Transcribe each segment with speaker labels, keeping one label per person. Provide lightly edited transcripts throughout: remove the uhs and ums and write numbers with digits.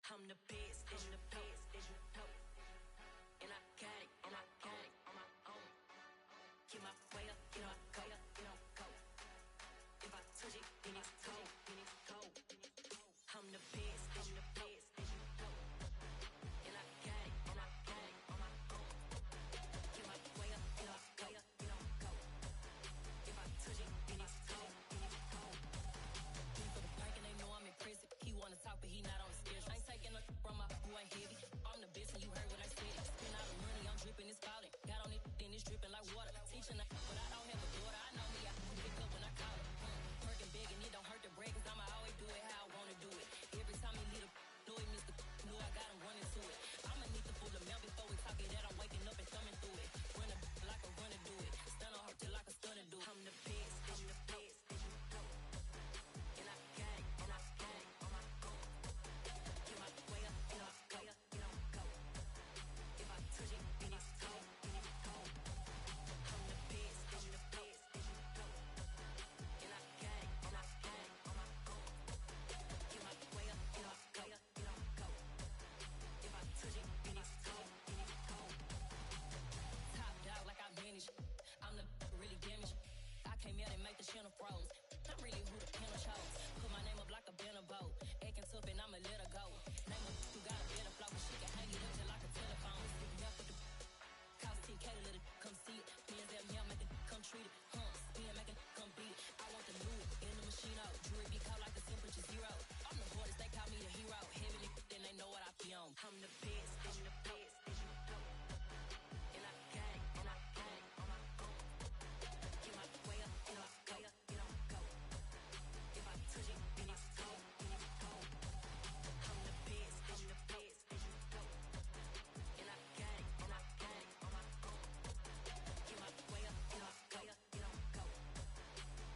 Speaker 1: I'm the best, I'm the best, as you know. And I got it, and I got it on my own. Get my way up, get my go, get on go. If I touch it, then it's cold, then it's cold. I'm the best, as you know. And I got it, and I got it on my own. Get my way up, get my go, get on go. If I touch it, then it's cold, then it's cold. For the prank and they know I'm in prison. He wanna talk, but he not on the schedule. I ain't taking no from my boy heavy. I'm the best and you heard what I said. Spend all the money, I'm dripping, it's falling. Got on it, then it's dripping like water. Teaching but I don't have a daughter. I know me, I can pick up when I call it. Working big and it don't hurt to break, cause I'ma always do it how I wanna do it. Every time he leave the know he missed the know I got him running to it. I'ma need to pull the mail before we talk it that I'm waking up and thumbing through it. Run a like a runner do it. Stun on her till like a stunner do it. I'm the best, I'm the best, as you know. And I got it, and I got it on my own. Get my way up, get my go, get on go. If I touch it, then it's cold, then it's cold. I'm the best, as you know. And I got it, and I got it on my own. Get my way up, get my go, get on go. If I touch it, then it's cold, then it's cold. Top dog like I vanished. I'm the really damaged. I came out and make the channel froze. I'm really who the piano chose. Put my name up like a banner boat. Acting tough and I'ma let her go. Name her who got a better flow, but she can hang it up just like a telephone. Sticking up with the cost 10K to let it come see it. Me and them make it come treat it. Spin make it come beat it. I want the new in the machine out. Jewelry be cold like the temperature zero. I'm the hardest, they call me the hero. Heavily, then they know what I be on. I'm the best, I'm the best, as you know. And I got it, and I got it on my own. Get my way up, get my go, get on go. If I touch it, then it's cold, then it's cold. I'm the best, as you know. And I got it, and I got it on my own. Get my way up, get my go, get on go.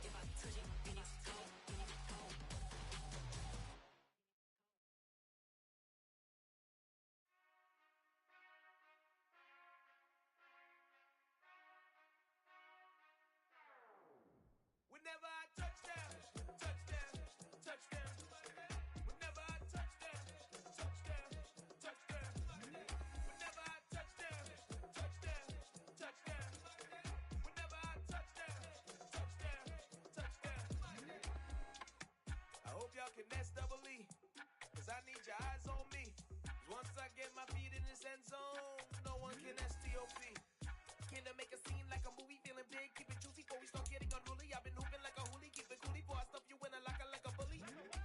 Speaker 1: If I touch it, then it's cold, then it's cold.
Speaker 2: Whenever I touch down, touchdown, touchdown. Whenever I touch down, touchdown, touchdown. Whenever I touch down, touchdown, touchdown. Whenever I touch down, touchdown, touchdown. I hope y'all can nest double E, cause I need your eyes on me. 'Cause once I get my feet in this end zone, no one can STOP. Can I make a scene like a movie, feeling big, keep it juicy before we start getting unruly. I've been hooping like a hoolie, keep it coolie before I stuff you in a locker like a bully.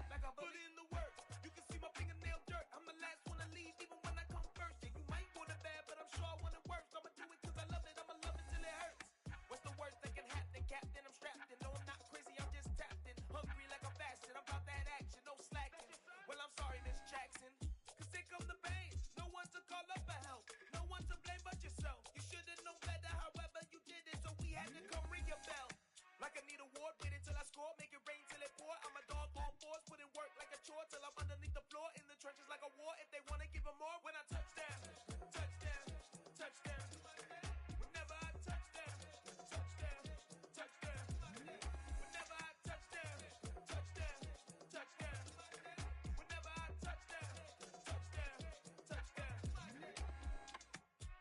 Speaker 2: Like a bully. Put in the work, you can see my fingernail dirt. I'm the last one to leave, even when I come first. Yeah, you might want it bad, but I'm sure I want it worse. I'ma do it cause I love it, I'ma love it till it hurts. What's the worst that can happen, Captain? I'm strapped in, no I'm not crazy, I'm just tapped in. Hungry like I'm fasting, I'm about that action, no slacking. Well, I'm sorry, Miss Jackson, cause here come the pain. No one to call up for help, no one to blame but yourself. You should've known better, however you did it, so we had to come ring your bell. Like I need a ward, wait until I score, make it rain till it pour. I'm a dog on fours, put in work like a chore till I'm underneath the floor, in the trenches like a war. If they wanna give them more, when I touch down, touchdown, touchdown. Whenever I touch down, touchdown, touchdown. Whenever I touch down, touchdown, touchdown. Whenever I touch down, touchdown, touchdown.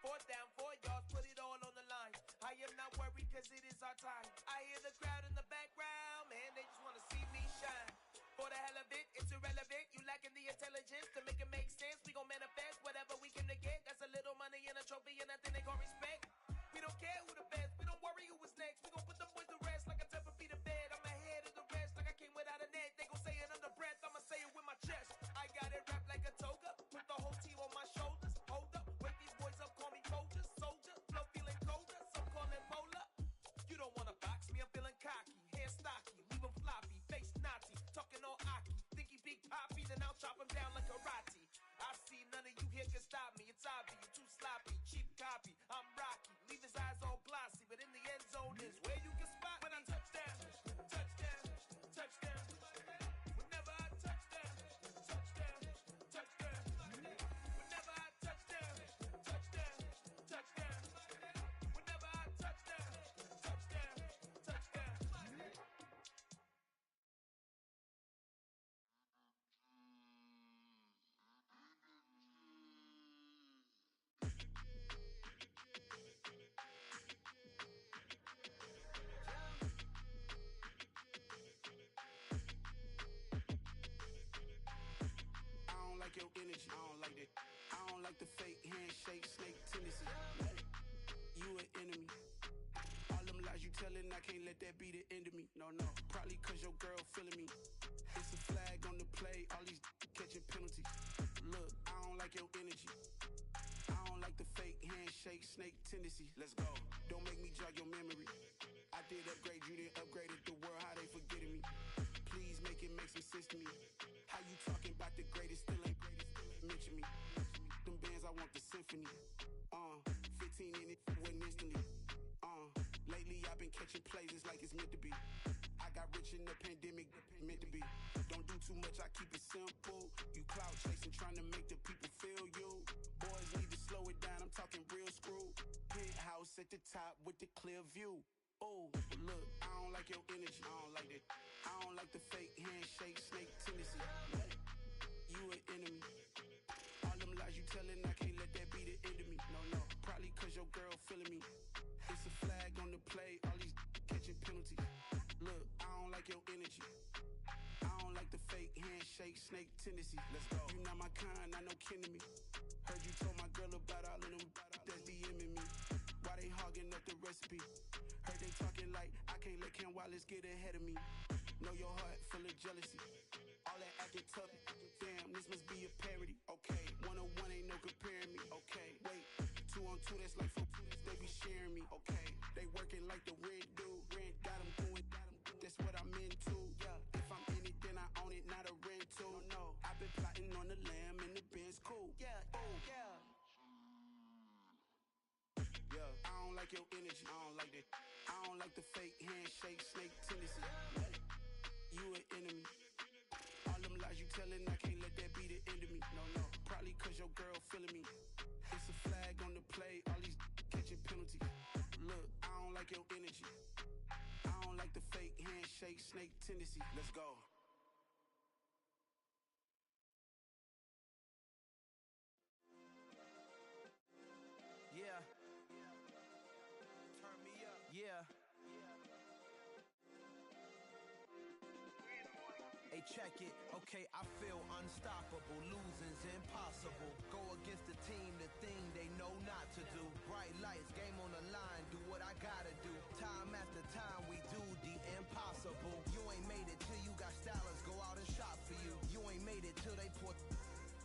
Speaker 2: Fourth down, 4 yards, put it all on the line. I am not worried cause it is our time. I hear the crowd in the background, man, they just wanna see me shine. For the hell of it, it's irrelevant. You lacking the intelligence to make it make sense. We gon' manifest whatever we came to get. That's a little money and a trophy and nothing they call respect. We don't care who the best, we don't worry who was next. We gon' put the boys to rest like a temper feet of bed. I'm ahead of the rest like I came without a net. They gon' say it under breath, I'ma say it with my chest. I got it wrapped like a toga, put the whole team on my shoulders. Hold up, wake these boys up, call me Folger, soldier. Flow feeling colder, some call it polar. You don't wanna box me, I'm feeling cocky. Hair stocky, leave him floppy, face naughty. Talking all aki, think he big poppy.
Speaker 3: telling I can't let that be the end of me. No, no, probably cause your girl feeling me. It's a flag on the play, all these catching penalties. Look, I don't like your energy. I don't like the fake handshake, snake tendency. Let's go. Don't make me jog your memory. I did upgrade, you didn't upgrade it. The world, how they forgetting me. Please make it make some sense to me. How you talking about the greatest, still ain't mention me. Them bands, I want the symphony. 15 in it, went instantly. Lately I've been catching plays, it's like it's meant to be. I got rich in the pandemic, meant to be. Don't do too much, I keep it simple. You clout chasing, trying to make the people feel you. Boys need to slow it down, I'm talking real screw. Penthouse at the top with the clear view. Oh, look, I don't like your energy, I don't like that. I don't like the fake handshake, snake tendency. You an enemy. All them lies you telling, I can't let that be the end of me. No, no, probably cause your girl feeling me. It's a flag on the play, all these catching penalties. Look, I don't like your energy. I don't like the fake handshake, snake tendency. Let's go. You not my kind, not no kin to me. Heard you told my girl about all of them that's DMing me. Why they hogging up the recipe? Heard they talking like I can't let Ken Wallace get ahead of me. Know your heart full of jealousy. All that acting tough, damn, this must be a parody. Okay, 101 ain't no comparing me. Okay, wait, 2 on 2, that's like 4. They be sharing me. Okay, they working like the rent do. Rent got them going, that's what I'm into. Yeah, if I'm in it, then I own it, not a rental. No, I've been plotting on the lamb and the Benz cool. Yeah, oh, yeah. Yeah, I don't like your energy, I don't like that. I don't like the fake handshake, snake tendency. You an enemy. All them lies you telling, I can't let that be the end of me. No, no, probably cause your girl feeling me. It's a flag on the play, all these catching penalties. Look, I don't like your energy. I don't like the fake handshake, snake tendency. Let's go.
Speaker 2: Yeah. Turn me up. Yeah. Hey, check it. Okay, I feel unstoppable. Losing's impossible. Go against the team, the thing they know not to do. Bright lights, game on the line, do what I gotta do. Time after time, we do the impossible. You ain't made it till you got stylers go out and shop for you. You ain't made it till they put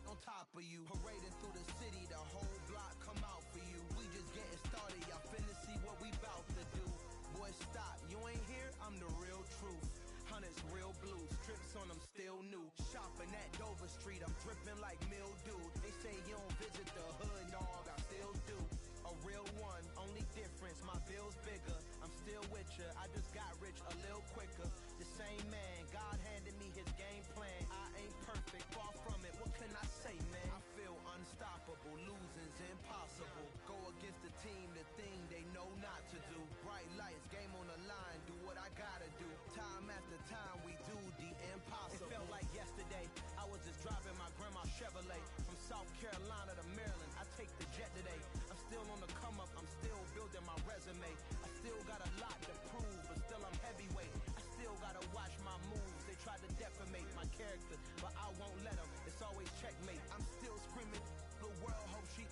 Speaker 2: on top of you. Parading through the city, the whole block come out for you. We just getting started, y'all finna see what we bout to do. Boy, stop, you ain't here, I'm the real truth. Hunters real blue, strips on them still new. Shopping at Dover Street, I'm dripping like mildew. They say you don't visit the hood, dog, I still do. A real one, only difference, my bill's bigger. I'm still with ya, I just got rich a little quicker. The same man, God handed me his game plan. I ain't perfect, far from it, what can I say, man? I feel unstoppable, losing's impossible. Go against the team, the thing they know not to do. Bright lights, game on the line, do what I gotta do. Time after time, we do the impossible. It felt like yesterday, I was just driving my grandma's Chevrolet. From South Carolina to Maryland, I take the jet today. I'm still on the come up, I'm still building my resume. I still got a lot to prove, but still I'm heavyweight. I still gotta watch my moves, they try to defamate my character, but I won't let them, it's always checkmate. I'm still screaming, the world hope she...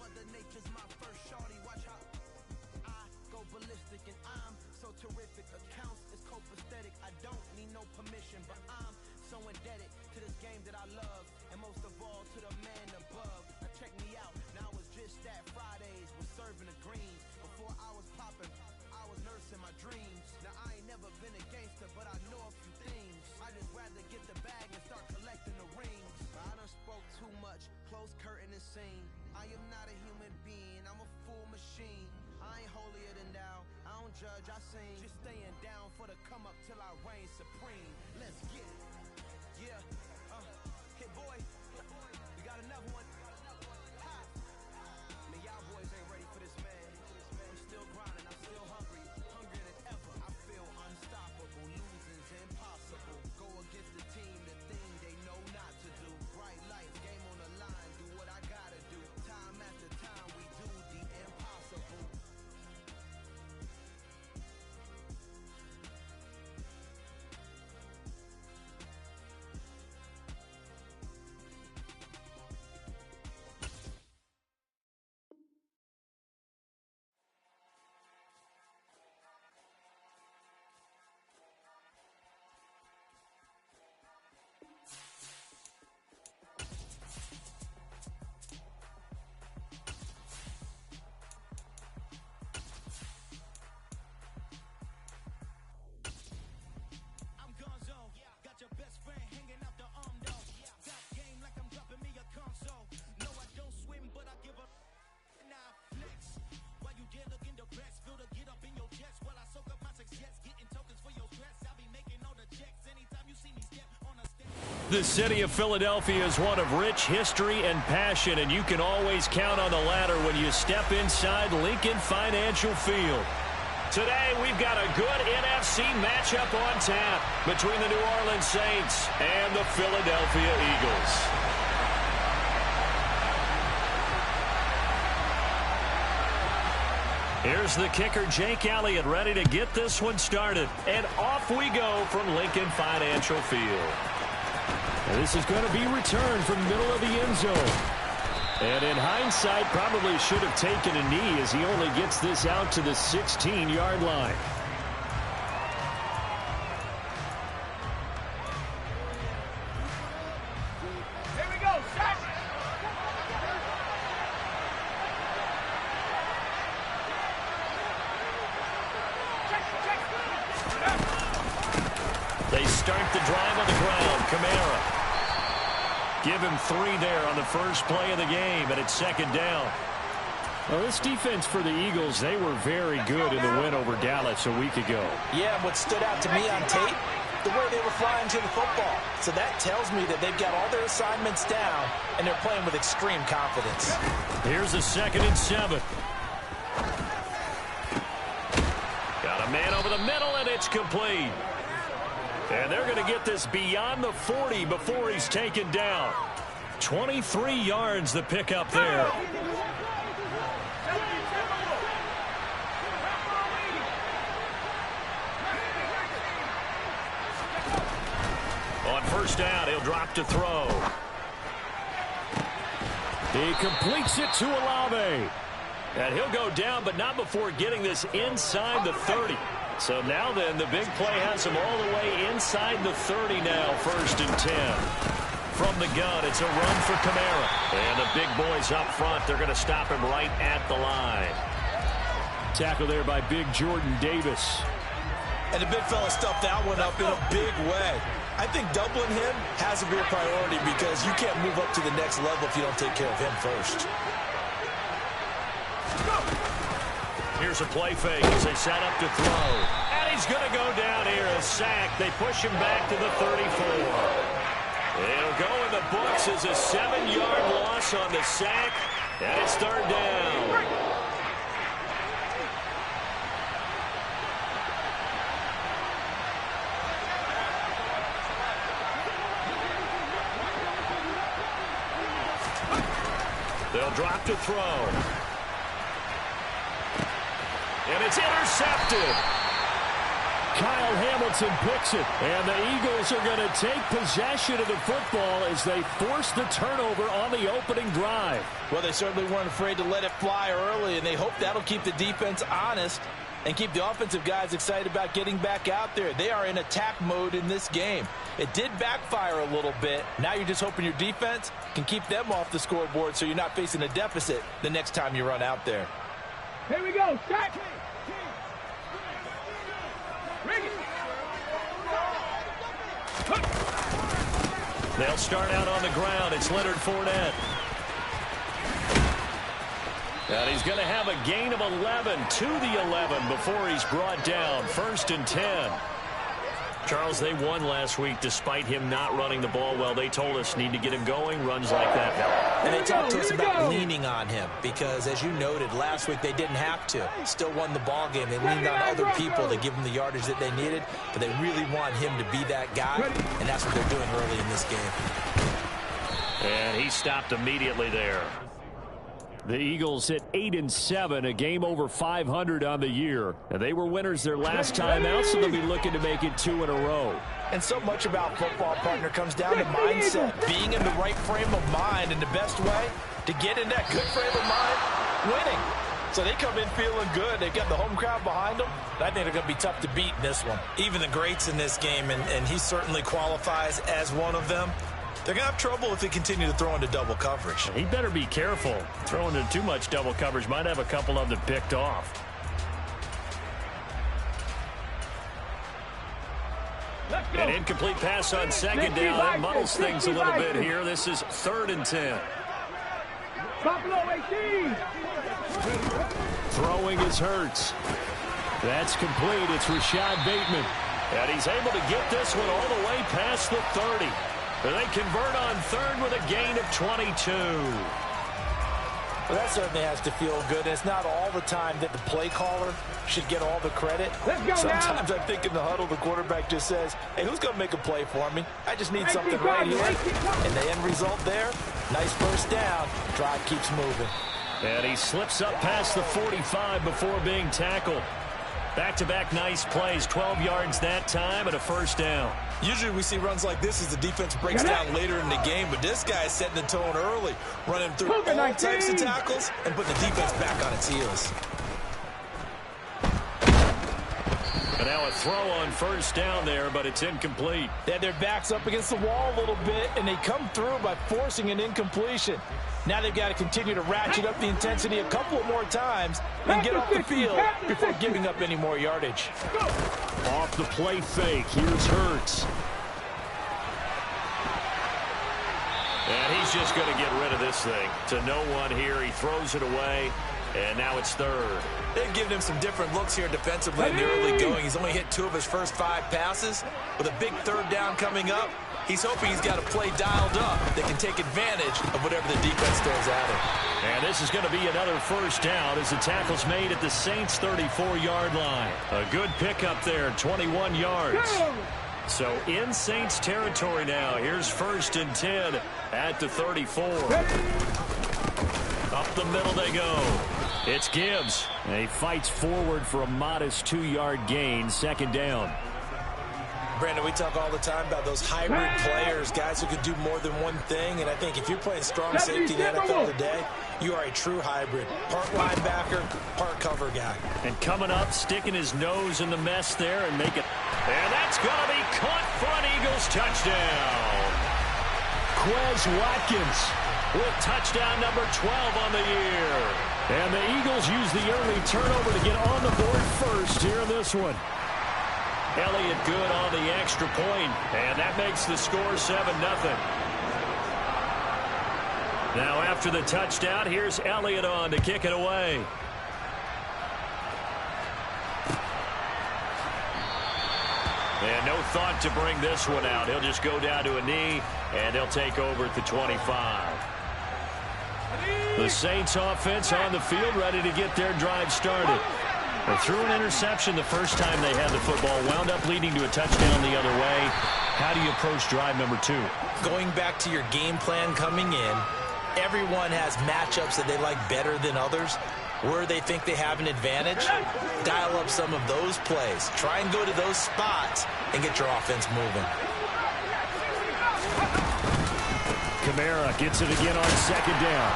Speaker 2: Mother Nature's my first shorty, watch how I go ballistic and I'm so terrific. Accounts is copacetic, I don't need no permission, but I'm so indebted to this game that I love, and most of all to the man above. Now check me out, now it's just that Fridays was serving the greens. Before I was popping, I was nursing my dreams. Now I ain't never been a gangster, but I know a few things. I just rather get the bag and start collecting the rings. I done spoke too much, close curtain and scene. I am not a human being, I'm a full machine. I ain't holier than thou, I don't judge, I sing. Just staying down for the come up till I reign supreme. Let's get it. Yeah, hey boy, you got another one? Ha! Man, y'all boys ain't ready for this, man. I'm still grinding, I'm still hungry, hungrier than ever. I feel unstoppable, losing's impossible. Go against the team, the thing they know not to do. Bright lights, game on the line, do what I gotta do. Time after time, we do the impossible.
Speaker 4: The city of Philadelphia is one of rich history and passion, and you can always count on the latter when you step inside Lincoln Financial Field. Today, we've got a good NFC matchup on tap between the New Orleans Saints and the Philadelphia Eagles. Here's the kicker, Jake Elliott, ready to get this one started. And off we go from Lincoln Financial Field.
Speaker 5: And this is going to be returned from the middle of the end zone. And in hindsight, probably should have taken a knee as he only gets this out to the 16-yard line.
Speaker 2: Here we go, set.
Speaker 4: They start the drive on the ground. Kamara. Give him 3 there on the first play of the game, and it's second down.
Speaker 5: Well, this defense for the Eagles, they were very good in the win over Dallas a week ago.
Speaker 6: Yeah, what stood out to me on tape, the way they were flying to the football. So that tells me that they've got all their assignments down, and they're playing with extreme confidence.
Speaker 4: Here's a 2nd and 7. Got a man over the middle, and it's complete. And they're going to get this beyond the 40 before he's taken down. 23 yards the pickup there. On first down, he'll drop to throw.
Speaker 5: He completes it to Olave.
Speaker 4: And he'll go down, but not before getting this inside the 30. So now then, the big play has him all the way inside the 30 now, 1st and 10. From the gun, it's a run for Kamara. And the big boys up front, they're going to stop him right at the line.
Speaker 5: Tackle there by big Jordan Davis.
Speaker 6: And the big fella stuffed that one up in a big way. I think doubling him has to be a priority because you can't move up to the next level if you don't take care of him first.
Speaker 4: Here's a play fake as they set up to throw. And he's going to go down here, a sack. They push him back to the 34. It'll go in the books as a 7-yard loss on the sack. And it's 3rd down. They'll drop to throw. And it's intercepted.
Speaker 5: Kyle Hamilton picks it. And the Eagles are going to take possession of the football as they force the turnover on the opening drive.
Speaker 6: Well, they certainly weren't afraid to let it fly early, and they hope that'll keep the defense honest and keep the offensive guys excited about getting back out there. They are in attack mode in this game. It did backfire a little bit. Now you're just hoping your defense can keep them off the scoreboard so you're not facing a deficit the next time you run out there.
Speaker 2: Here we go, set.
Speaker 4: They'll start out on the ground. It's Leonard Fournette. And he's going to have a gain of 11 to the 11 before he's brought down. 1st and 10. Charles, they won last week despite him not running the ball well. They told us need to get him going. Runs like that help.
Speaker 6: And they talked to us about leaning on him because, as you noted, last week they didn't have to. Still won the ball game. They leaned on other people to give them the yardage that they needed, but they really want him to be that guy, and that's what they're doing early in this game.
Speaker 4: And he stopped immediately there.
Speaker 5: The Eagles hit 8-7, a game over 500 on the year. And they were winners their last time out, so they'll be looking to make it 2 in a row.
Speaker 6: And so much about football, partner, comes down to mindset. Being in the right frame of mind, and the best way to get in that good frame of mind, winning. So they come in feeling good. They've got the home crowd behind them. I think they're going to be tough to beat in this one.
Speaker 7: Even the greats in this game, and he certainly qualifies as one of them, they're going to have trouble if they continue to throw into double coverage.
Speaker 4: He better be careful. Throwing into too much double coverage might have a couple of them picked off. An incomplete pass on 2nd down. That muddles things a little bit here. This is 3rd and 10.
Speaker 2: Buffalo 18.
Speaker 5: Throwing is Hurts. That's complete. It's Rashad Bateman.
Speaker 4: And he's able to get this one all the way past the 30. They convert on third with a gain of 22.
Speaker 6: Well, that certainly has to feel good. It's not all the time that the play caller should get all the credit. Sometimes I think in the huddle, the quarterback just says, hey, who's going to make a play for me? I just need something right here. And the end result there, nice first down. Drive keeps moving.
Speaker 4: And he slips up past the 45 before being tackled. Back-to-back nice plays, 12 yards that time and a first down.
Speaker 7: Usually we see runs like this as the defense breaks down later in the game, but this guy is setting the tone early, running through all types of tackles and putting the defense back on its heels.
Speaker 4: And now a throw on first down there, but it's incomplete.
Speaker 6: They had their backs up against the wall a little bit, and they come through by forcing an incompletion. Now they've got to continue to ratchet up the intensity a couple of more times and get off the field before giving up any more yardage.
Speaker 4: Off the play fake, here's Hurts. And he's just going to get rid of this thing. To no one here, he throws it away, and now it's third.
Speaker 7: They've given him some different looks here defensively in the early going. He's only hit 2 of his first 5 passes. With a big third down coming up, he's hoping he's got a play dialed up that can take advantage of whatever the defense throws at him.
Speaker 4: And this is going to be another first down as the tackle's made at the Saints' 34-yard line. A good pickup there, 21 yards. So in Saints territory now. Here's 1st and 10 at the 34. Up the middle they go. It's Gibbs. And he fights forward for a modest 2-yard gain, 2nd down.
Speaker 7: Brandon, we talk all the time about those hybrid players, guys who can do more than one thing, and I think if you're playing strong safety in the NFL today, you are a true hybrid. Part linebacker, part cover guy.
Speaker 4: And coming up, sticking his nose in the mess there and make it. And that's going to be caught for an Eagles touchdown. Quez Watkins with touchdown number 12 on the year. And the Eagles use the early turnover to get on the board first here in this one. Elliott good on the extra point, and that makes the score 7-0. Now after the touchdown, here's Elliott on to kick it away. And no thought to bring this one out. He'll just go down to a knee, and they'll take over at the 25. The Saints offense on the field, ready to get their drive started. They threw an interception the first time they had the football, wound up leading to a touchdown the other way. How do you approach drive number 2?
Speaker 7: Going back to your game plan coming in, everyone has matchups that they like better than others. Where they think they have an advantage, dial up some of those plays. Try and go to those spots and get your offense moving.
Speaker 4: Kamara gets it again on 2nd down.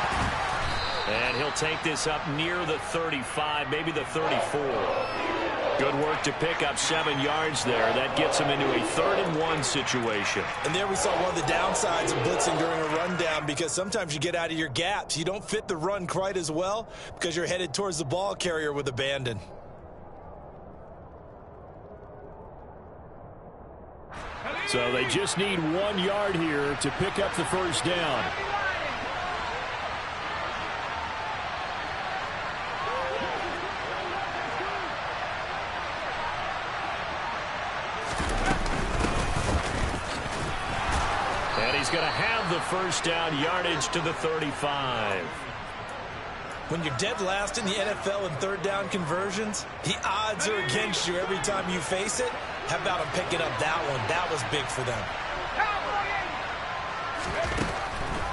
Speaker 4: And he'll take this up near the 35, maybe the 34. Good work to pick up 7 yards there. That gets him into a 3rd and 1 situation.
Speaker 7: And there we saw one of the downsides of blitzing during a rundown, because sometimes you get out of your gaps. You don't fit the run quite as well because you're headed towards the ball carrier with abandon.
Speaker 4: So they just need 1 yard here to pick up the first down. He's going to have the first down, yardage to the 35.
Speaker 7: When you're dead last in the NFL in 3rd down conversions, the odds are against you every time you face it. How about him picking up that one? That was big for them.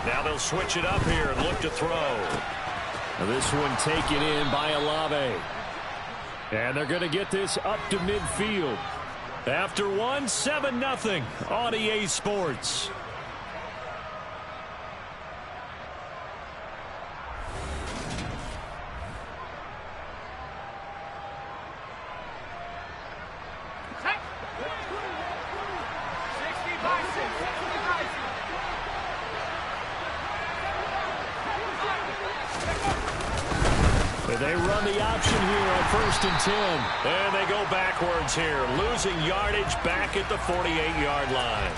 Speaker 4: Now they'll switch it up here and look to throw. Now this one taken in by Olave. And they're going to get this up to midfield. After 7-0 on EA Sports. They run the option here on 1st and 10. And they go backwards here, losing yardage back at the 48-yard line.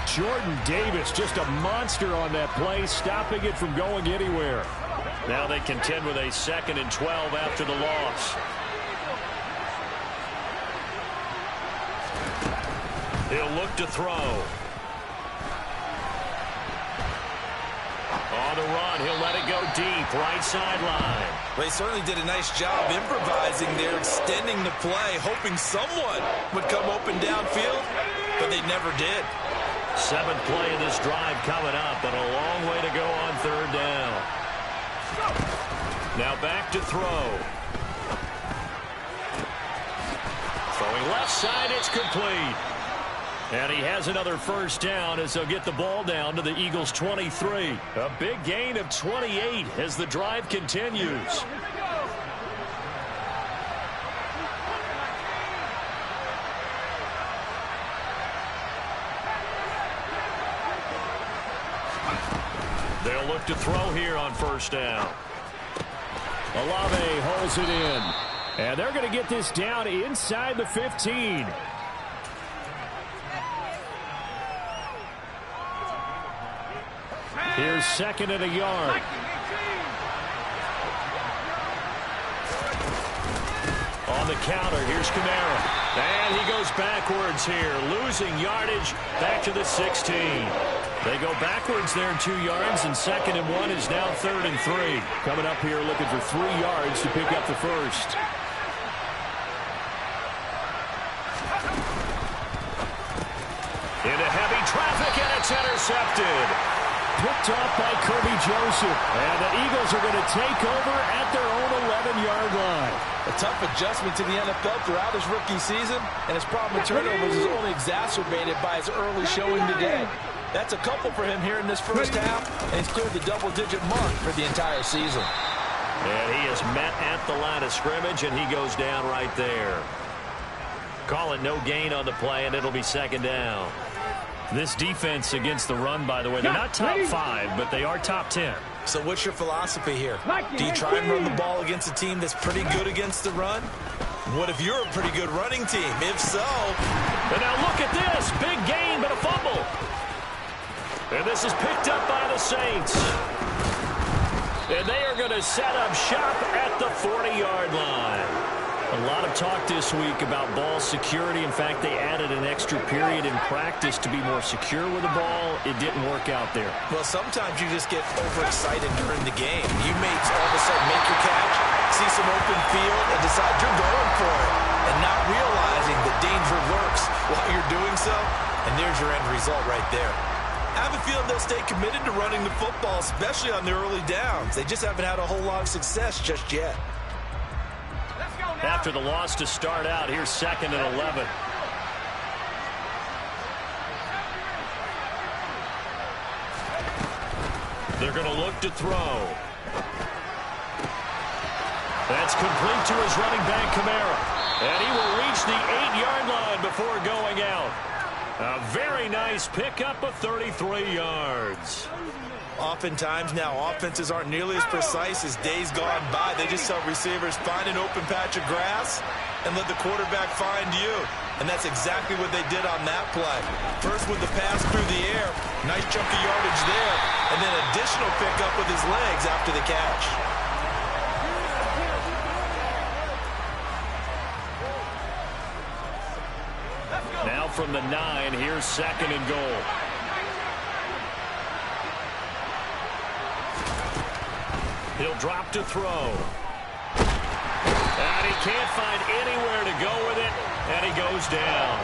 Speaker 4: Jordan Davis, just a monster on that play, stopping it from going anywhere. Now they contend with a 2nd and 12 after the loss. He'll look to throw. On the run, he'll let it go deep, right sideline.
Speaker 6: Well, he certainly did a nice job improvising there, extending the play, hoping someone would come open downfield, but they never did.
Speaker 4: 7th play of this drive coming up, and a long way to go on 3rd down. Now back to throw. Throwing left side, it's complete. And he has another 1st down as they'll get the ball down to the Eagles' 23. A big gain of 28 as the drive continues. They'll look to throw here on 1st down. Olave holds it in. And they're going to get this down inside the 15. Here's 2nd and a yard. On the counter, here's Kamara. And he goes backwards here, losing yardage back to the 16. They go backwards there 2 yards, and 2nd and 1 is now 3rd and 3. Coming up here looking for 3 yards to pick up the 1st. Into heavy traffic, and it's intercepted. Picked off by Kirby Joseph. And the Eagles are going to take over at their own 11-yard line.
Speaker 6: A tough adjustment to the NFL throughout his rookie season, and his problem with turnovers is only exacerbated by his early showing today. That's a couple for him here in this 1st half, and he's cleared the double-digit mark for the entire season.
Speaker 4: And he is met at the line of scrimmage, and he goes down right there. Call it no gain on the play, and it'll be 2nd down. This defense against the run, by the way, they're not top 5, but they are top 10.
Speaker 6: So what's your philosophy here? Do you try and run the ball against a team that's pretty good against the run? What if you're a pretty good running team? If so...
Speaker 4: And now look at this. Big gain, but a fumble. And this is picked up by the Saints. And they are going to set up shop at the 40-yard line. A lot of talk this week about ball security. In fact, they added an extra period in practice to be more secure with the ball. It didn't work out there.
Speaker 6: Well, sometimes you just get overexcited during the game. You may all of a sudden make your catch, see some open field, and decide you're going for it, and not realizing the danger lurks while you're doing so, and there's your end result right there. I have a feeling they'll stay committed to running the football, especially on their early downs. They just haven't had a whole lot of success just yet.
Speaker 4: After the loss to start out, here's 2nd and 11. They're going to look to throw. That's complete to his running back, Kamara. And he will reach the 8-yard line before going out. A very nice pickup of 33 yards.
Speaker 6: Oftentimes now, offenses aren't nearly as precise as days gone by. They just tell receivers, find an open patch of grass and let the quarterback find you. And that's exactly what they did on that play. First with the pass through the air, nice chunk of yardage there, and then additional pickup with his legs after the catch.
Speaker 4: Now from the 9, here's 2nd and goal. He'll drop to throw. And he can't find anywhere to go with it, and he goes down.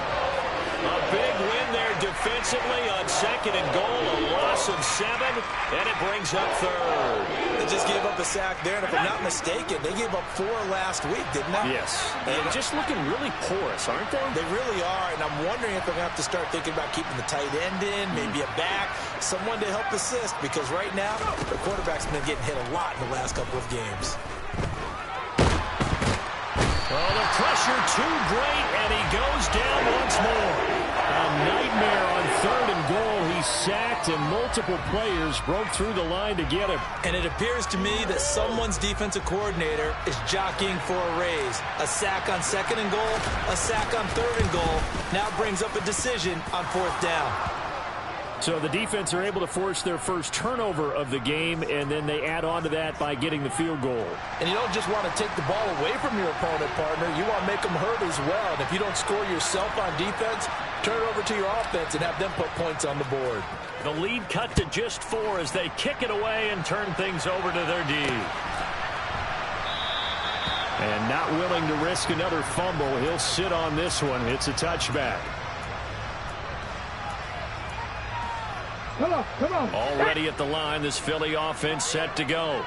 Speaker 4: A big win there defensively on 2nd and goal, a loss of 7, and it brings up 3rd.
Speaker 6: They just gave up a sack there, and if I'm not mistaken, they gave up 4 last week, didn't they?
Speaker 4: Yes. And just looking really porous, aren't they?
Speaker 6: They really are, and I'm wondering if they're going to have to start thinking about keeping the tight end in, maybe a back, someone to help assist, because right now, the quarterback's been getting hit a lot in the last couple of games.
Speaker 4: Oh, the pressure too great, and he goes down once more. A nightmare on 3rd and goal. He sacked, and multiple players broke through the line to get him.
Speaker 6: And it appears to me that someone's defensive coordinator is jockeying for a raise. A sack on 2nd and goal, a sack on 3rd and goal, now brings up a decision on 4th down.
Speaker 4: So the defense are able to force their first turnover of the game, and then they add on to that by getting the field goal.
Speaker 6: And you don't just want to take the ball away from your opponent, partner. You want to make them hurt as well. And if you don't score yourself on defense, turn it over to your offense and have them put points on the board.
Speaker 4: The lead cut to just 4 as they kick it away and turn things over to their D. And not willing to risk another fumble, he'll sit on this one. It's a touchback.
Speaker 2: Come on.
Speaker 4: Already at the line, this Philly offense set to go.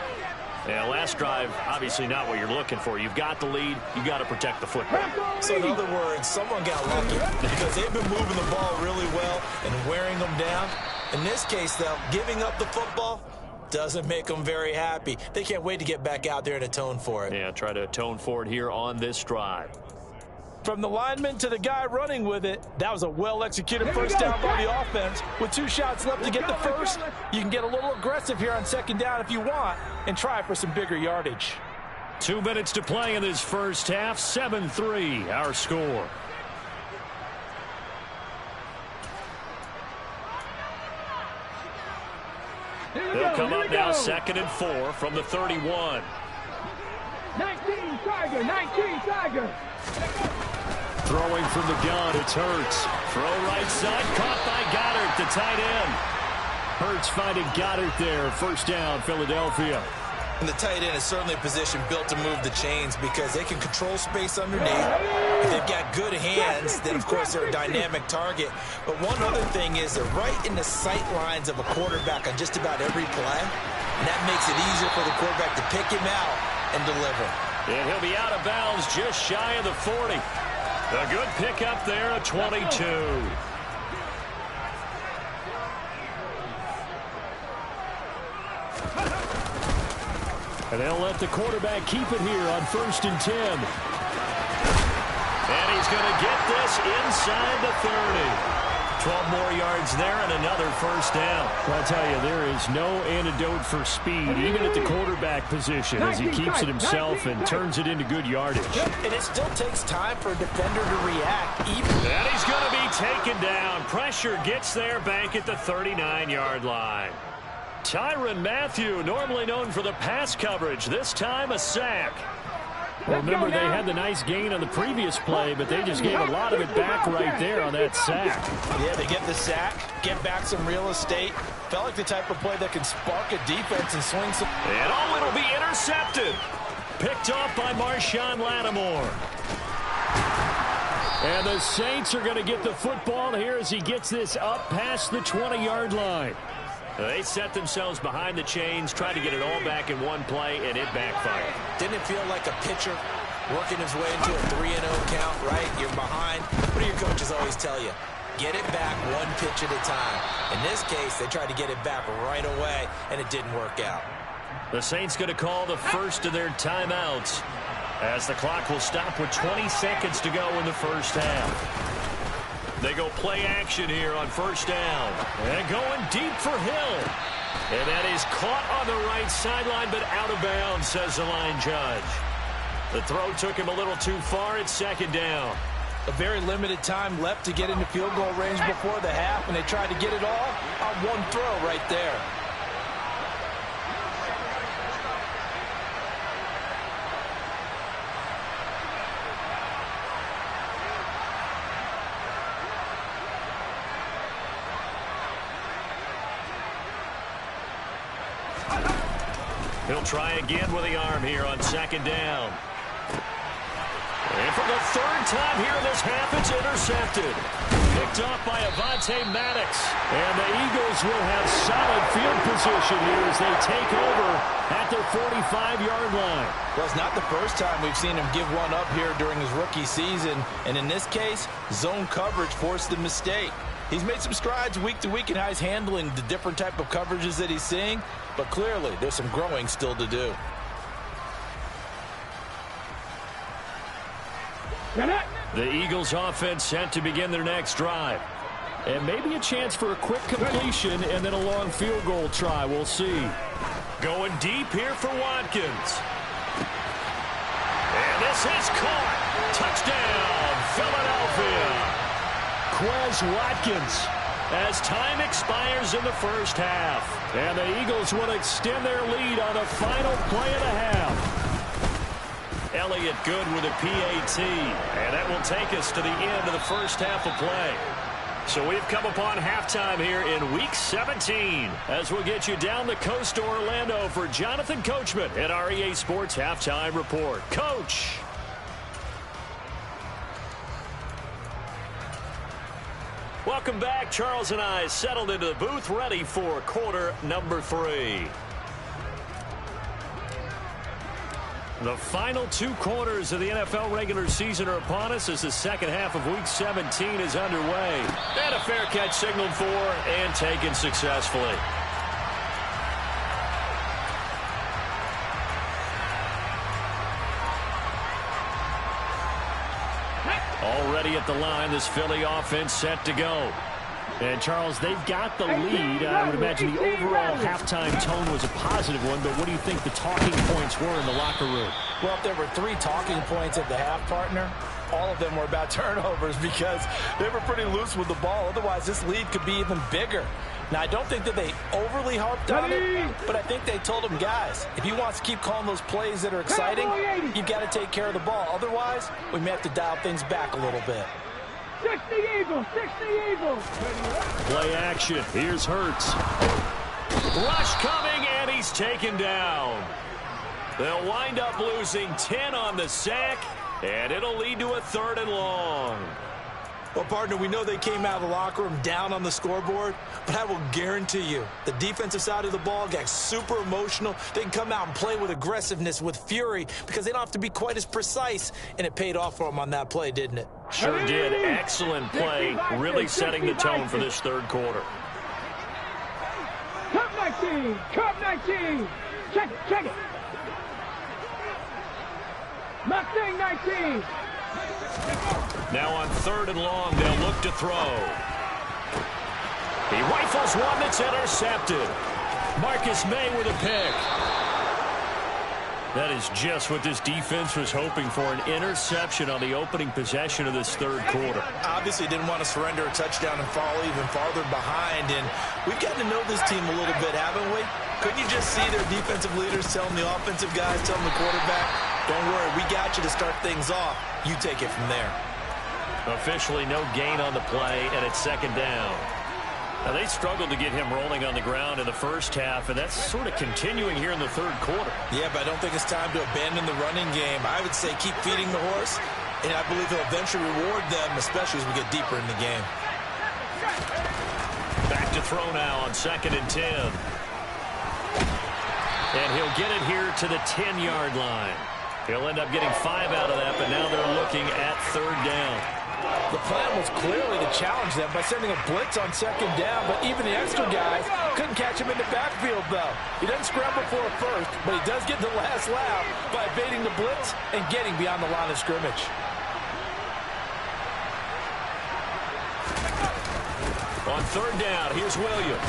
Speaker 4: Yeah, last drive, obviously not what you're looking for. You've got the lead. You got to protect the football.
Speaker 6: So in other words, someone got lucky because they've been moving the ball really well and wearing them down. In this case, though, giving up the football doesn't make them very happy. They can't wait to get back out there and atone for it.
Speaker 4: Yeah, try to atone for it here on this drive.
Speaker 6: From the lineman to the guy running with it, that was a well-executed first down by the offense. With 2 shots left to get the first, you can get a little aggressive here on second down if you want and try for some bigger yardage.
Speaker 4: 2 minutes to play in this first half. 7-3, our score. They'll come up now 2nd and 4 from the 31.
Speaker 2: 19 Tiger.
Speaker 4: Throwing from the gun, it's Hurts. Throw right side, caught by Goddard, the tight end. Hurts finding Goddard there. First down, Philadelphia.
Speaker 6: And the tight end is certainly a position built to move the chains because they can control space underneath. If they've got good hands, then, of course, they're a dynamic target. But one other thing is they're right in the sight lines of a quarterback on just about every play. And that makes it easier for the quarterback to pick him out and deliver.
Speaker 4: And he'll be out of bounds just shy of the 40. A good pickup there, a 22. And they'll let the quarterback keep it here on 1st and 10. And he's going to get this inside the 30. 12 more yards there and another first down. Well, I'll tell you, there is no antidote for speed, even at the quarterback position, as he keeps it himself and turns it into good yardage.
Speaker 6: And it still takes time for a defender to react.
Speaker 4: And he's going to be taken down. Pressure gets there back at the 39-yard line. Tyrann Mathieu, normally known for the pass coverage, this time a sack. Well, remember, they had the nice gain on the previous play, but they just gave a lot of it back right there on that sack.
Speaker 6: Yeah, they get the sack, get back some real estate. Felt like the type of play that can spark a defense and swing some.
Speaker 4: And it'll be intercepted. Picked off by Marshawn Lattimore. And the Saints are going to get the football here as he gets this up past the 20-yard line. They set themselves behind the chains, tried to get it all back in one play, and it backfired.
Speaker 6: Didn't it feel like a pitcher working his way into a 3-0 count, right? You're behind. What do your coaches always tell you? Get it back one pitch at a time. In this case, they tried to get it back right away, and it didn't work out.
Speaker 4: The Saints going to call the first of their timeouts as the clock will stop with 20 seconds to go in the first half. They go play action here on first down. And going deep for Hill. And that is caught on the right sideline, but out of bounds, says the line judge. The throw took him a little too far. It's 2nd down.
Speaker 6: A very limited time left to get into field goal range before the half, and they tried to get it all on one throw right there.
Speaker 4: He'll try again with the arm here on 2nd down. And for the 3rd time here in this half, it's intercepted. Picked off by Avonte Maddox. And the Eagles will have solid field position here as they take over at their 45-yard line.
Speaker 6: Well, it's not the first time we've seen him give one up here during his rookie season. And in this case, zone coverage forced the mistake. He's made some strides week to week in how he's handling the different type of coverages that he's seeing. But clearly, there's some growing still to do.
Speaker 4: The Eagles offense set to begin their next drive. And maybe a chance for a quick completion and then a long field goal try. We'll see. Going deep here for Watkins. And this is caught. Touchdown, Philadelphia. Quez Watkins as time expires in the first half. And the Eagles will extend their lead on the final play of the half. Elliott good with a PAT. And that will take us to the end of the first half of play. So we've come upon halftime here in Week 17 as we'll get you down the coast to Orlando for Jonathan Coachman at our EA Sports Halftime Report. Coach. Welcome back. Charles and I settled into the booth ready for quarter number 3. The final 2 quarters of the NFL regular season are upon us as the second half of Week 17 is underway. And a fair catch signaled for and taken successfully. Already at the line, this Philly offense set to go. And, Charles, they've got the lead. I would imagine the overall halftime tone was a positive one, but what do you think the talking points were in the locker room?
Speaker 6: Well, if there were 3 talking points at the half, partner, all of them were about turnovers because they were pretty loose with the ball. Otherwise, this lead could be even bigger. Now, I don't think that they overly harped on it, but I think they told them, guys, if he wants to keep calling those plays that are exciting, you've got to take care of the ball. Otherwise, we may have to dial things back a little bit.
Speaker 2: 60 Eagles, 60 Eagles.
Speaker 4: Play action. Here's Hurts. Rush coming, and he's taken down. They'll wind up losing 10 on the sack, and it'll lead to a 3rd and long.
Speaker 6: Well, partner, we know they came out of the locker room down on the scoreboard, but I will guarantee you the defensive side of the ball got super emotional. They can come out and play with aggressiveness, with fury, because they don't have to be quite as precise, and it paid off for them on that play, didn't it?
Speaker 4: Sure did. Excellent play, really setting the tone for this 3rd quarter.
Speaker 2: Cup 19, Cup 19. Check it, check it. Mustang 19.
Speaker 4: Now on 3rd and long, they'll look to throw. He rifles one that's intercepted. Marcus May with a pick. That is just what this defense was hoping for, an interception on the opening possession of this 3rd quarter.
Speaker 6: Obviously didn't want to surrender a touchdown and fall even farther behind, and we've gotten to know this team a little bit, haven't we? Couldn't you just see their defensive leaders telling the offensive guys, telling the quarterback, don't worry, we got you to start things off. You take it from there.
Speaker 4: Officially no gain on the play, and it's 2nd down. Now, they struggled to get him rolling on the ground in the first half, and that's sort of continuing here in the 3rd quarter.
Speaker 6: Yeah, but I don't think it's time to abandon the running game. I would say keep feeding the horse, and I believe he'll eventually reward them, especially as we get deeper in the game.
Speaker 4: Back to throw now on 2nd and 10. And he'll get it here to the 10-yard line. He'll end up getting 5 out of that, but now they're looking at 3rd down.
Speaker 6: The plan was clearly to challenge them by sending a blitz on 2nd down, but even the extra guys couldn't catch him in the backfield, though. He doesn't scramble for a first, but he does get the last laugh by evading the blitz and getting beyond the line of scrimmage.
Speaker 4: On 3rd down, here's Williams.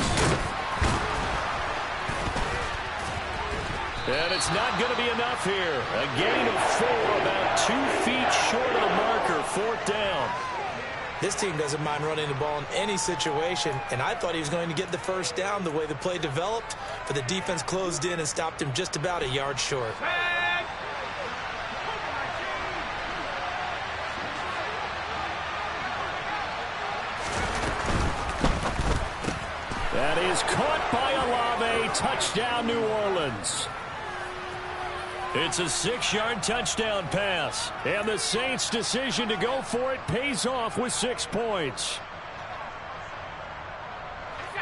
Speaker 4: And it's not going to be enough here. A gain of 4, about 2 feet short of the marker, 4th down.
Speaker 6: This team doesn't mind running the ball in any situation, and I thought he was going to get the 1st down the way the play developed, but the defense closed in and stopped him just about a yard short.
Speaker 4: That is caught by Olave. Touchdown, New Orleans. It's a 6-yard touchdown pass, and the Saints' decision to go for it pays off with 6 points.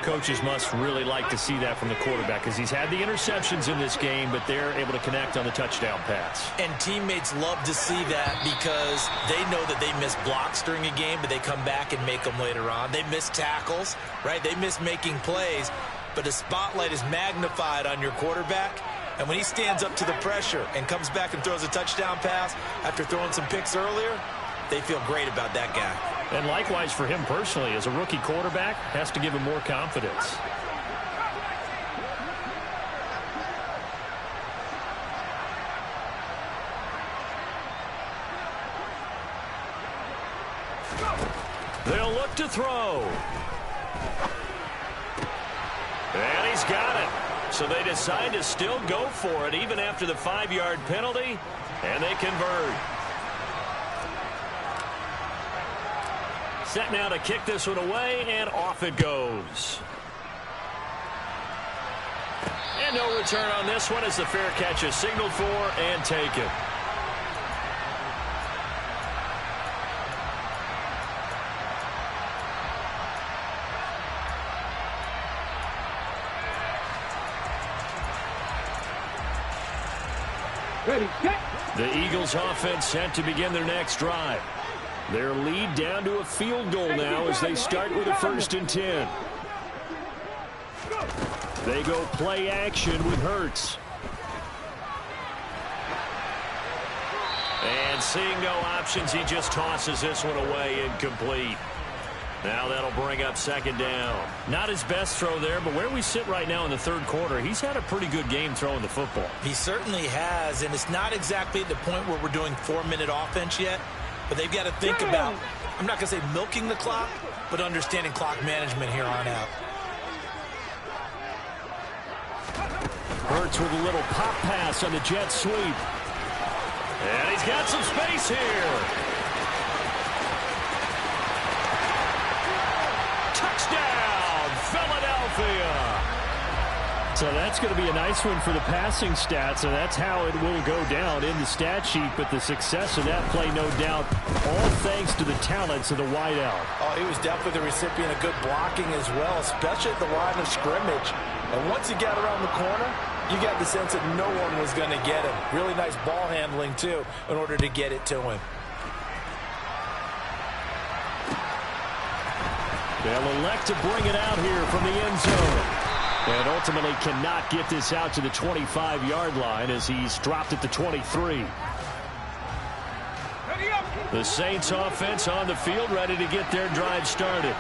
Speaker 4: Coaches must really like to see that from the quarterback because he's had the interceptions in this game, but they're able to connect on the touchdown pass.
Speaker 6: And teammates love to see that because they know that they miss blocks during a game, but they come back and make them later on. They miss tackles, right? They miss making plays, but the spotlight is magnified on your quarterback. And when he stands up to the pressure and comes back and throws a touchdown pass after throwing some picks earlier, they feel great about that guy.
Speaker 4: And likewise for him personally, as a rookie quarterback, has to give him more confidence. They'll look to throw. And he's got it. So they decide to still go for it even after the 5-yard penalty, and they convert. set now to kick this one away, and off it goes. And no return on this one as the fair catch is signaled for and taken. The Eagles offense set to begin their next drive. Their lead down to a field goal now as they start with a 1st and 10. They go play action with Hurts. And seeing no options, he just tosses this one away, incomplete. Now that'll bring up 2nd down. Not his best throw there, but where we sit right now in the 3rd quarter, he's had a pretty good game throwing the football.
Speaker 7: He certainly has, and it's not exactly at the point where we're doing 4-minute offense yet, but they've got to think about, I'm not going to say milking the clock, but understanding clock management here on out.
Speaker 4: Hurts with a little pop pass on the jet sweep. And he's got some space here. Touchdown, Philadelphia. So that's going to be a nice one for the passing stats, and that's how it will go down in the stat sheet. But the success of that play, no doubt, all thanks to the talents of the wideout.
Speaker 7: Oh, he was definitely the recipient of good blocking as well, especially at the line of scrimmage. And once he got around the corner, you got the sense that no one was going to get him. Really nice ball handling, too, in order to get it to him.
Speaker 4: They'll elect to bring it out here from the end zone. And ultimately cannot get this out to the 25-yard line as he's dropped at the 23. The Saints offense on the field, ready to get their drive started.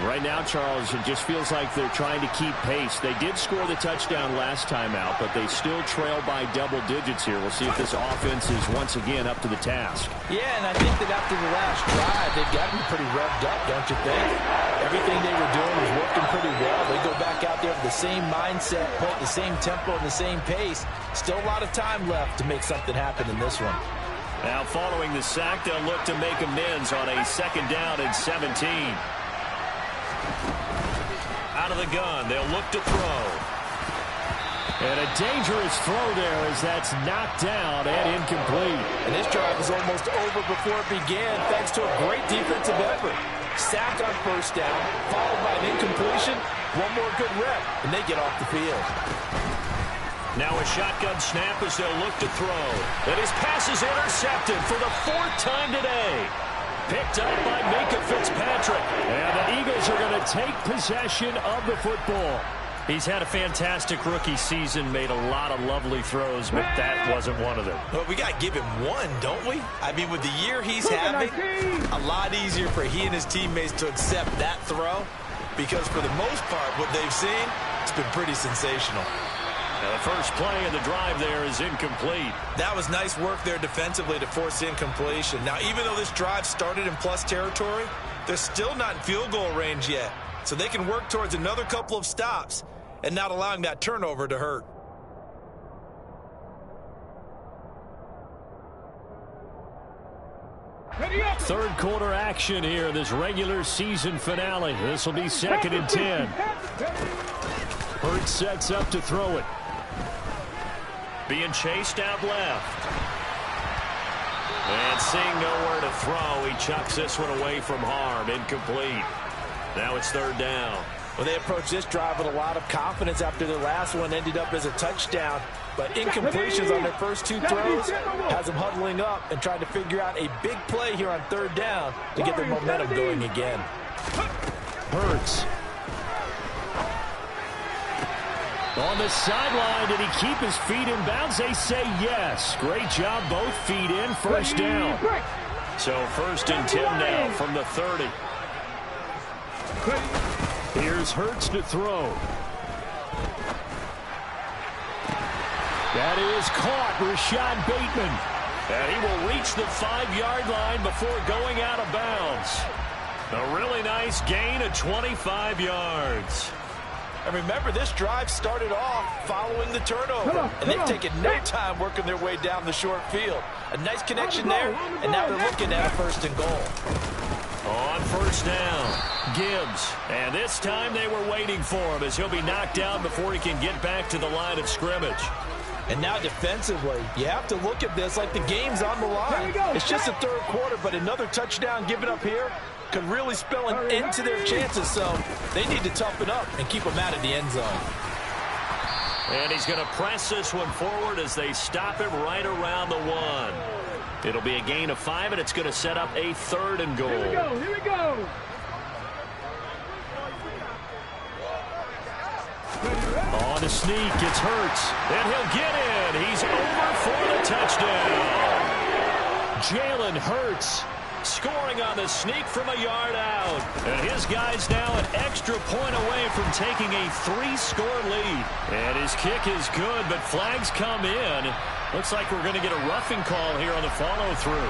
Speaker 4: Right now, Charles, it just feels like they're trying to keep pace. They did score the touchdown last time out, but they still trail by double digits here. We'll see if this offense is once again up to the task.
Speaker 7: Yeah, and I think that after the last drive, they've gotten pretty revved up, don't you think? Everything they were doing was working pretty well. They go back out there with the same mindset, put the same tempo and the same pace. Still a lot of time left to make something happen in this one.
Speaker 4: Now following the sack, they'll look to make amends on a 2nd down and 17. Out of the gun, they'll look to throw. And a dangerous throw there as that's knocked down and incomplete.
Speaker 7: And this drive was almost over before it began thanks to a great defensive effort. Sack on 1st down, followed by an incompletion. One more good rep, and they get off the field.
Speaker 4: Now a shotgun snap as they'll look to throw. And his pass is intercepted for the 4th time today. Picked up by Minkah Fitzpatrick. And the Eagles are going to take possession of the football. He's had a fantastic rookie season, made a lot of lovely throws, but that wasn't one of them.
Speaker 7: Well, we got to give him one, don't we? I mean, with the year he's having, a lot easier for he and his teammates to accept that throw because for the most part, what they've seen, it's been pretty sensational.
Speaker 4: Now the first play of the drive there is incomplete.
Speaker 7: That was nice work there defensively to force incompletion. Now, even though this drive started in plus territory, they're still not in field goal range yet. So they can work towards another couple of stops and not allowing that turnover to hurt.
Speaker 4: Third quarter action here, this regular season finale. This will be 2nd and 10. Hurts sets up to throw it. Being chased out left. And seeing nowhere to throw, he chucks this one away from harm. Incomplete. Now it's 3rd down.
Speaker 7: Well, they approached this drive with a lot of confidence after their last one ended up as a touchdown. But incompletions on their first 2 throws has them huddling up and trying to figure out a big play here on 3rd down to get their momentum going again.
Speaker 4: Hurts. On the sideline, did he keep his feet in bounds? They say yes. Great job, both feet in, 1st down. So 1st and 10 now from the 30. Here's Hurts to throw. That is caught, Rashad Bateman. And he will reach the 5-yard line before going out of bounds. A really nice gain of 25 yards.
Speaker 7: And remember, this drive started off following the turnover. And they've taken no time working their way down the short field. A nice connection there, and now they're looking at a 1st and goal.
Speaker 4: On first down, Gibbs. And this time they were waiting for him as he'll be knocked down before he can get back to the line of scrimmage.
Speaker 6: And now defensively, you have to look at this like the game's on the line. It's just the third quarter, but another touchdown given up here could really spell an end to their chances. So they need to toughen up and keep them out of the end zone.
Speaker 4: And he's going to press this one forward as they stop him right around the 1. It'll be a gain of 5, and it's going to set up a 3rd and goal.
Speaker 2: Here we go.
Speaker 4: On the sneak, it's Hurts, and he'll get in. He's over for the touchdown. Jalen Hurts scoring on the sneak from a yard out. And his guy's now an extra point away from taking a 3-score lead. And his kick is good, but flags come in. Looks like we're going to get a roughing call here on the follow-through.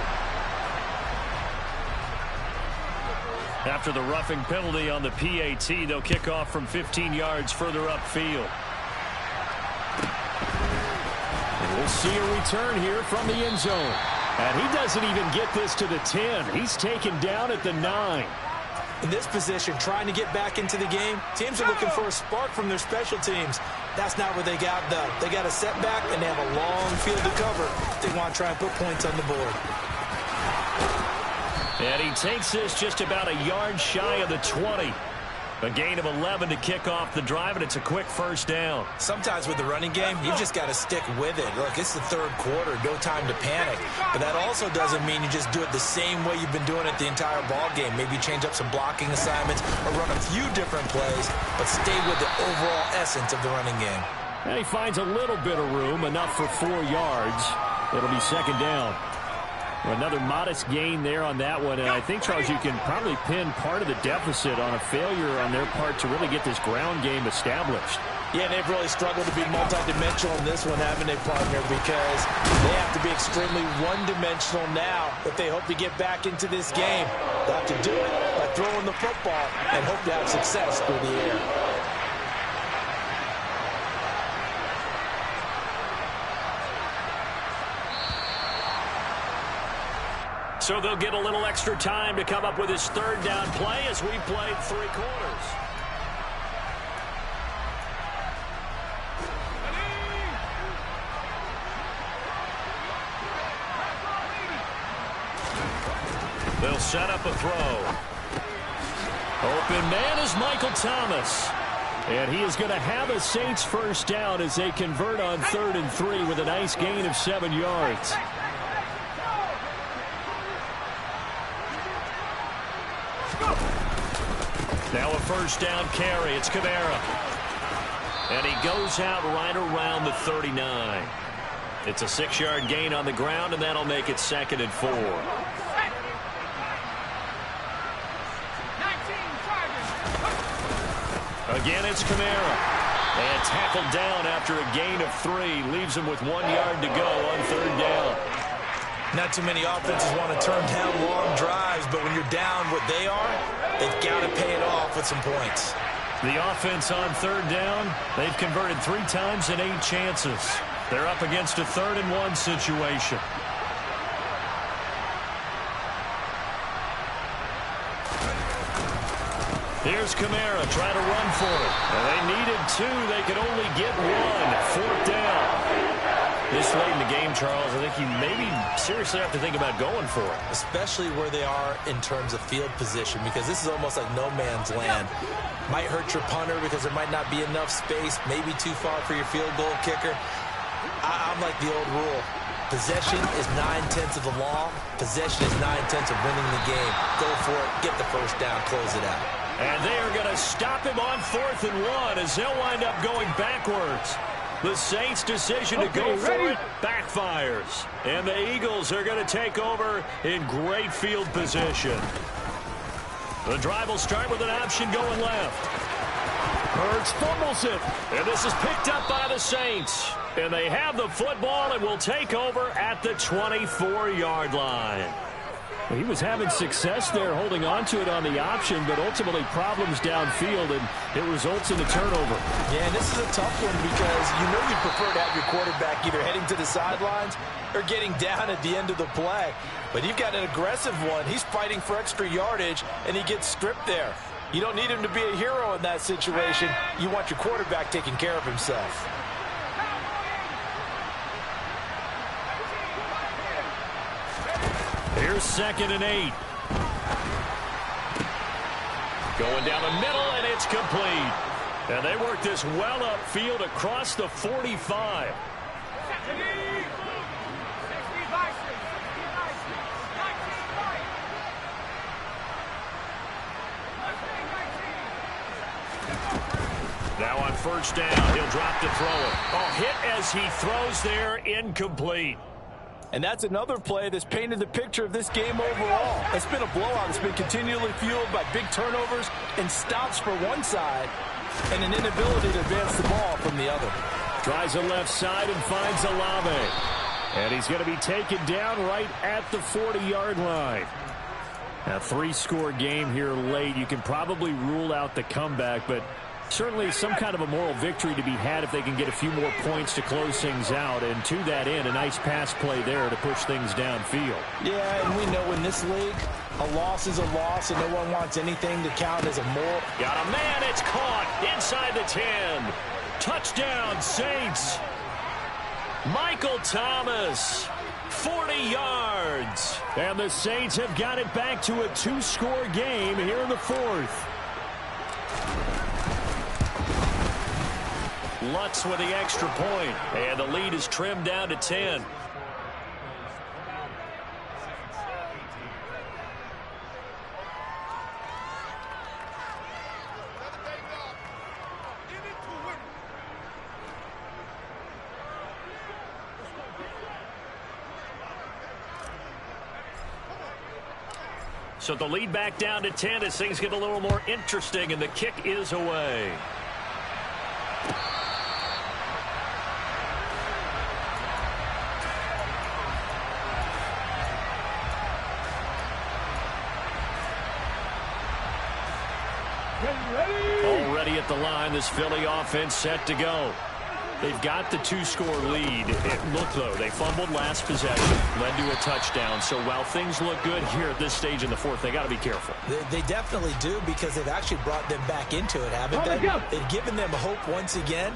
Speaker 4: After the roughing penalty on the PAT, they'll kick off from 15 yards further upfield. And we'll see a return here from the end zone. And he doesn't even get this to the 10. He's taken down at the 9.
Speaker 6: In this position, trying to get back into the game, teams are looking for a spark from their special teams. That's not what they got done. They got a setback, and they have a long field to cover. They want to try and put points on the board.
Speaker 4: And he takes this just about a yard shy of the 20. A gain of 11 to kick off the drive, and it's a quick first down.
Speaker 6: Sometimes with the running game, you just got to stick with it. Look, it's the third quarter, no time to panic. But that also doesn't mean you just do it the same way you've been doing it the entire ball game. Maybe change up some blocking assignments or run a few different plays, but stay with the overall essence of the running game.
Speaker 4: And he finds a little bit of room, enough for 4 yards. It'll be second down. Another modest gain there on that one, and I think, Charles, you can probably pin part of the deficit on a failure on their part to really get this ground game established.
Speaker 6: Yeah, they've really struggled to be multidimensional in this one, haven't they, partner, because they have to be extremely one-dimensional now if they hope to get back into this game. They'll have to do it by throwing the football and hope to have success through the air.
Speaker 4: So they'll get a little extra time to come up with his third down play as we played 3 quarters. They'll set up a throw. Open man is Michael Thomas. And he is going to have a Saints first down as they convert on 3rd and 3 with a nice gain of 7 yards. Now a first down carry. It's Kamara. And he goes out right around the 39. It's a 6-yard gain on the ground, and that'll make it 2nd and 4. Again, it's Kamara. And tackled down after a gain of 3. Leaves him with 1 yard to go on 3rd down.
Speaker 6: Not too many offenses want to turn down long drives, but when you're down what they are, they've got to pay it off with some points.
Speaker 4: The offense on 3rd down, they've converted 3 times in 8 chances. They're up against a 3rd and 1 situation. Here's Kamara trying to run for it. And they needed 2. They could only get 1. 4th down. This late in the game, Charles, I think you maybe seriously have to think about going for it.
Speaker 6: Especially where they are in terms of field position, because this is almost like no man's land. Might hurt your punter because there might not be enough space, maybe too far for your field goal kicker. I'm like the old rule. Possession is 9/10 of the law. Possession is 9/10 of winning the game. Go for it, get the first down, close it out.
Speaker 4: And they are going to stop him on 4th and 1 as they'll wind up going backwards. The Saints' decision to go for it backfires. And the Eagles are going to take over in great field position. The drive will start with an option going left. Hurts fumbles it. And this is picked up by the Saints. And they have the football and will take over at the 24-yard line. He was having success there holding on to it on the option, but ultimately problems downfield, and it results in a turnover.
Speaker 6: Yeah, and this is a tough one because you know you'd prefer to have your quarterback either heading to the sidelines or getting down at the end of the play. But you've got an aggressive one. He's fighting for extra yardage, and he gets stripped there. You don't need him to be a hero in that situation. You want your quarterback taking care of himself.
Speaker 4: Here's 2nd and 8. Going down the middle, and it's complete. And they work this well upfield across the 45. Now on 1st down, he'll drop to throw it. Oh, hit as he throws there, incomplete.
Speaker 6: And that's another play that's painted the picture of this game overall. It's been a blowout. It's been continually fueled by big turnovers and stops for one side and an inability to advance the ball from the other.
Speaker 4: Tries the left side and finds Olave. And he's going to be taken down right at the 40-yard line. A 3-score game here late. You can probably rule out the comeback, but certainly some kind of a moral victory to be had if they can get a few more points to close things out. And to that end, a nice pass play there to push things downfield.
Speaker 6: Yeah, and we know in this league, a loss is a loss, and no one wants anything to count as a moral.
Speaker 4: Got a man, it's caught inside the 10. Touchdown, Saints. Michael Thomas, 40 yards. And the Saints have got it back to a 2-score game here in the 4th. Lutz with the extra point, and the lead is trimmed down to 10. So the lead back down to 10 as things get a little more interesting, and the kick is away. Already at the line, this Philly offense set to go. They've got the 2-score lead. Look, though, they fumbled last possession, led to a touchdown. So while things look good here at this stage in the 4th, they got to be careful.
Speaker 6: They definitely do, because they've actually brought them back into it, haven't they? They've given them hope once again.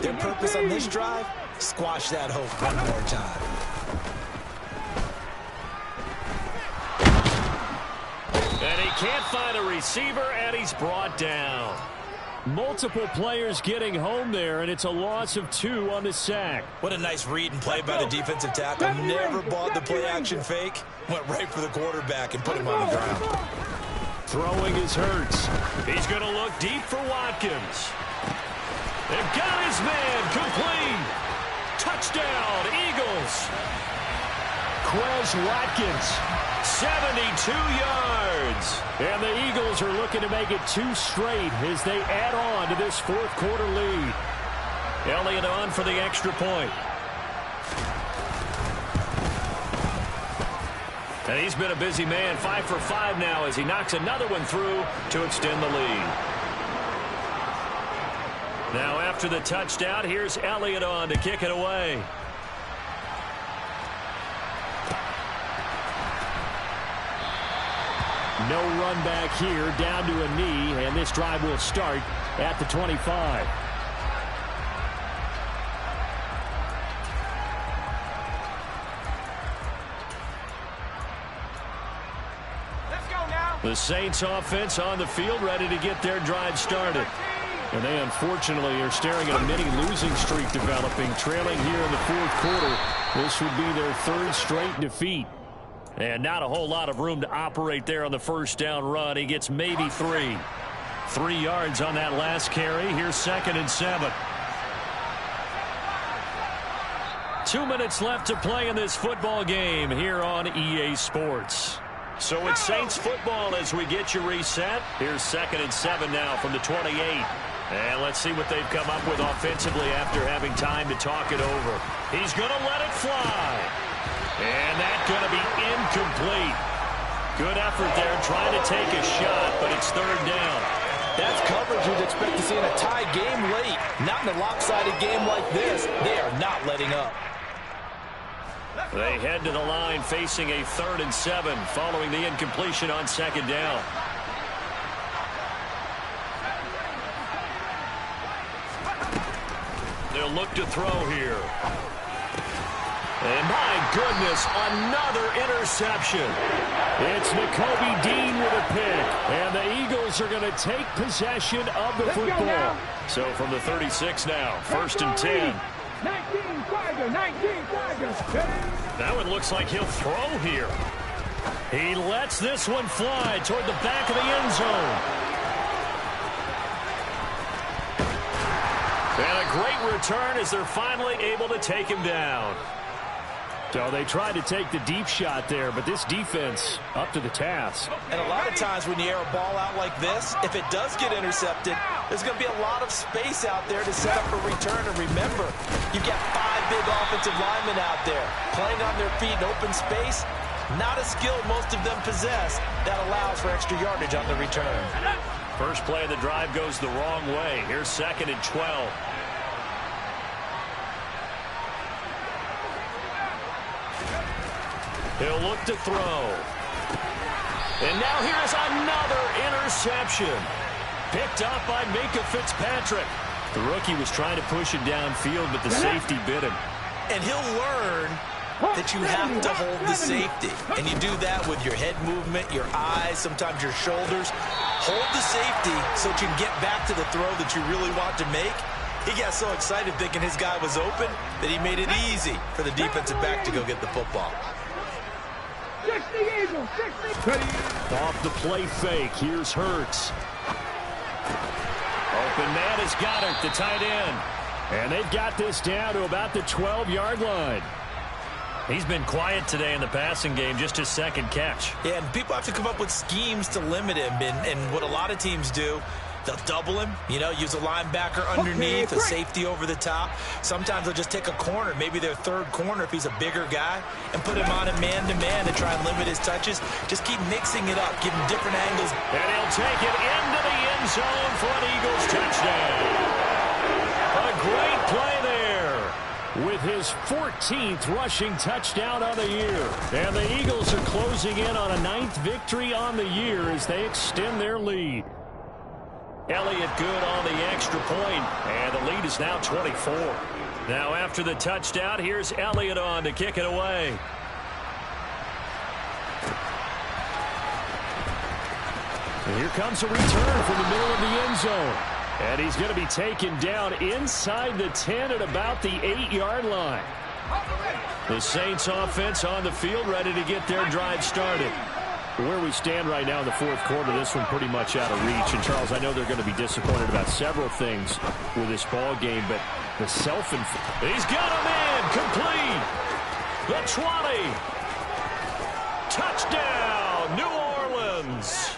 Speaker 6: Their purpose on this drive, squash that hope one more time.
Speaker 4: And he can't find a receiver, and he's brought down. Multiple players getting home there, and it's a loss of 2 on the sack.
Speaker 6: What a nice read and play by the defensive tackle. Never bought the play-action fake. Went right for the quarterback and put him on the ground.
Speaker 4: Throwing is Hurts. He's going to look deep for Watkins. They've got his man complete. Touchdown, Eagles. Quez Watkins, 72 yards. And the Eagles are looking to make it 2 straight as they add on to this 4th quarter lead. Elliott on for the extra point. And he's been a busy man, 5 for 5 now as he knocks another one through to extend the lead. Now after the touchdown, here's Elliott on to kick it away. No run back here, down to a knee, and this drive will start at the 25.
Speaker 2: Let's go now.
Speaker 4: The Saints offense on the field, ready to get their drive started. And they unfortunately are staring at a mini losing streak developing, trailing here in the 4th quarter. This would be their 3rd straight defeat. And not a whole lot of room to operate there on the 1st down run. He gets maybe 3. 3 yards on that last carry. Here's 2nd and 7. 2 minutes left to play in this football game here on EA Sports. So it's Saints football as we get you reset. Here's 2nd and 7 now from the 28. And let's see what they've come up with offensively after having time to talk it over. He's going to let it fly. And that's going to be incomplete. Good effort there trying to take a shot, but it's third down.
Speaker 6: That's coverage you'd expect to see in a tie game late. Not in a lopsided game like this. They are not letting up.
Speaker 4: They head to the line facing a 3rd and 7 following the incompletion on 2nd down. They'll look to throw here. And my goodness, another interception. It's Nakobe Dean with a pick. And the Eagles are going to take possession of the football. So from the 36 now, 1st and 10.
Speaker 2: 19 Tigers.
Speaker 4: That one looks like he'll throw here. He lets this one fly toward the back of the end zone. And a great return as they're finally able to take him down. So they tried to take the deep shot there, but this defense up to the task.
Speaker 6: And a lot of times when you air a ball out like this, if it does get intercepted, there's going to be a lot of space out there to set up a return. And remember, you've got 5 big offensive linemen out there playing on their feet in open space. Not a skill most of them possess that allows for extra yardage on the return.
Speaker 4: First play of the drive goes the wrong way. Here's 2nd and 12. He'll look to throw. And now here's another interception. Picked up by Minkah Fitzpatrick. The rookie was trying to push it downfield, but the safety bit him.
Speaker 6: And he'll learn that you have to hold the safety. And you do that with your head movement, your eyes, sometimes your shoulders. Hold the safety so that you can get back to the throw that you really want to make. He got so excited thinking his guy was open that he made it easy for the defensive back to go get the football.
Speaker 4: Off the play fake. Here's Hurts. Open man has got it, the tight end. And they've got this down to about the 12-yard line. He's been quiet today in the passing game, just his 2nd catch.
Speaker 6: Yeah, and people have to come up with schemes to limit him. And what a lot of teams do, they'll double him, use a linebacker underneath, a safety over the top. Sometimes they'll just take a corner, maybe their 3rd corner if he's a bigger guy, and put him on a man-to-man to try and limit his touches. Just keep mixing it up, give him different angles.
Speaker 4: And he'll take it into the end zone for an Eagles touchdown. A great play there with his 14th rushing touchdown on the year. And the Eagles are closing in on a 9th victory on the year as they extend their lead. Elliott good on the extra point, and the lead is now 24. Now after the touchdown, here's Elliott on to kick it away. And here comes a return from the middle of the end zone. And he's going to be taken down inside the 10 at about the 8-yard line. The Saints offense on the field ready to get their drive started. Where we stand right now in the 4th quarter, this one pretty much out of reach. And, Charles, I know they're going to be disappointed about several things with this ball game, but the He's got a man complete. The 20. Touchdown, New Orleans.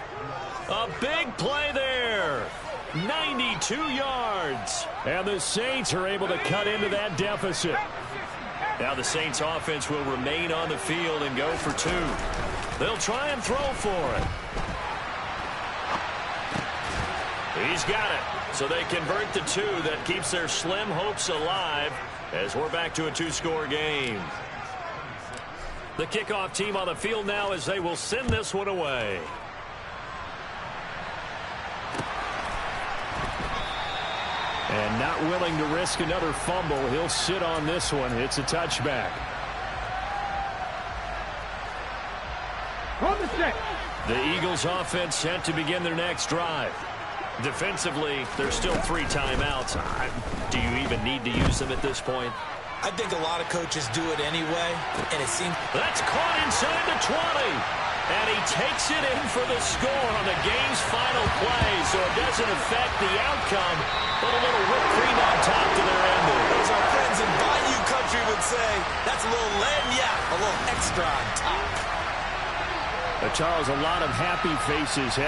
Speaker 4: A big play there. 92 yards. And the Saints are able to cut into that deficit. Now the Saints offense will remain on the field and go for 2. They'll try and throw for it. He's got it. So they convert the 2. That keeps their slim hopes alive as we're back to a 2-score game. The kickoff team on the field now as they will send this one away. And not willing to risk another fumble, he'll sit on this one. It's a touchback. The Eagles offense set to begin their next drive. Defensively, there's still 3 timeouts. Do you even need to use them at this point?
Speaker 6: I think a lot of coaches do it anyway, and it seems...
Speaker 4: That's caught inside the 20. And he takes it in for the score on the game's final play, so it doesn't affect the outcome, but a little whipped cream on top to their ending.
Speaker 6: As our friends in Bayou Country would say, that's a little lagniappe, a little extra on top.
Speaker 4: Charles, a lot of happy faces.